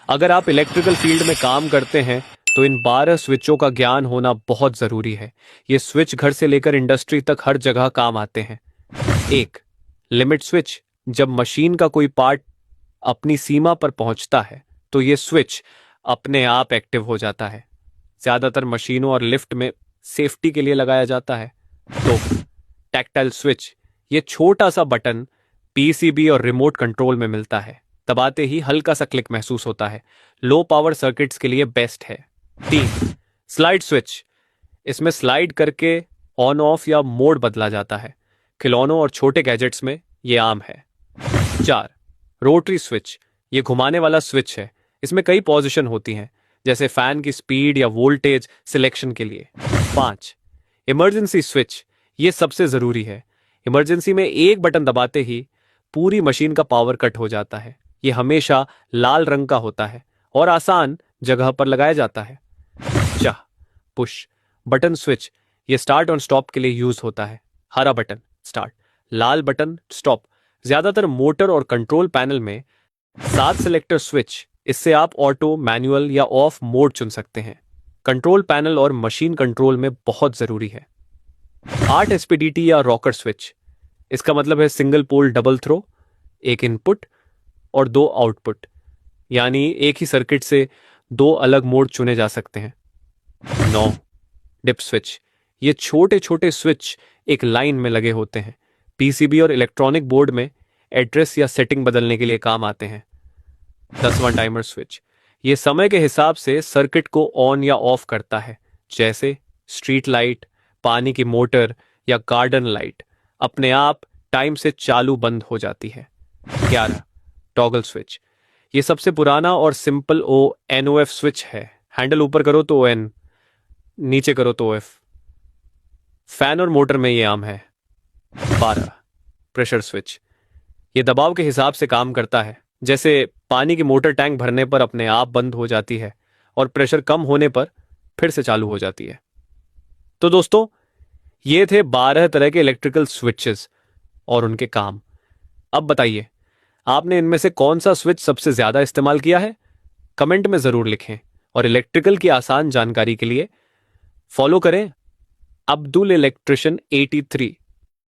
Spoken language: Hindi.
अगर आप इलेक्ट्रिकल फील्ड में काम करते हैं तो इन 12 स्विचों का ज्ञान होना बहुत जरूरी है। ये स्विच घर से लेकर इंडस्ट्री तक हर जगह काम आते हैं। एक, लिमिट स्विच। जब मशीन का कोई पार्ट अपनी सीमा पर पहुंचता है तो ये स्विच अपने आप एक्टिव हो जाता है। ज्यादातर मशीनों और लिफ्ट में सेफ्टी के लिए लगाया जाता है। दो, टैक्टाइल स्विच। ये छोटा सा बटन पीसीबी और रिमोट कंट्रोल में मिलता है। दबाते ही हल्का सा क्लिक महसूस होता है। लो पावर सर्किट्स के लिए बेस्ट है। तीन, स्लाइड स्विच। इसमें स्लाइड करके ऑन ऑफ या मोड बदला जाता है। खिलौनों और छोटे गैजेट्स में ये आम है। चार, रोटरी स्विच। ये घुमाने वाला स्विच है। इसमें कई पोजीशन होती हैं, जैसे फैन की स्पीड या वोल्टेज सिलेक्शन के लिए। पांच, इमरजेंसी स्विच। ये सबसे जरूरी है। इमरजेंसी में एक बटन दबाते ही पूरी मशीन का पावर कट हो जाता है। ये हमेशा लाल रंग का होता है और आसान जगह पर लगाया जाता है। चाह, पुश बटन स्विच। ये स्टार्ट और स्टॉप के लिए यूज होता है। हरा बटन स्टार्ट, लाल बटन स्टॉप। ज्यादातर मोटर और कंट्रोल पैनल में 7 सिलेक्टर स्विच। इससे आप ऑटो, मैनुअल या ऑफ मोड चुन सकते हैं। कंट्रोल पैनल और मशीन कंट्रोल में बहुत जरूरी है। 8 एसपीडीटी या रॉकर स्विच। इसका मतलब है सिंगल पोल डबल थ्रो, एक इनपुट और 2 आउटपुट, यानी एक ही सर्किट से 2 अलग मोड चुने जा सकते हैं। 9, डिप स्विच। ये छोटे छोटे स्विच एक लाइन में लगे होते हैं। पीसीबी और इलेक्ट्रॉनिक बोर्ड में एड्रेस या सेटिंग बदलने के लिए काम आते हैं। 10वां, टाइमर स्विच। ये समय के हिसाब से सर्किट को ऑन या ऑफ करता है, जैसे स्ट्रीट लाइट, पानी की मोटर या गार्डन लाइट अपने आप टाइम से चालू बंद हो जाती है। 11, टॉगल स्विच। ये सबसे पुराना और सिंपल NOF स्विच है। हैंडल ऊपर करो तो ON, नीचे करो तो OF। फैन और मोटर में ये आम है। 12, प्रेशर स्विच। ये दबाव के हिसाब से काम करता है, जैसे पानी की मोटर टैंक भरने पर अपने आप बंद हो जाती है और प्रेशर कम होने पर फिर से चालू हो जाती है। तो दोस्तों, ये थे 12 तरह के इलेक्ट्रिकल स्विचेस और उनके काम। अब बताइए, आपने इनमें से कौन सा स्विच सबसे ज्यादा इस्तेमाल किया है? कमेंट में जरूर लिखें और इलेक्ट्रिकल की आसान जानकारी के लिए फॉलो करें अब्दुल इलेक्ट्रिशियन 83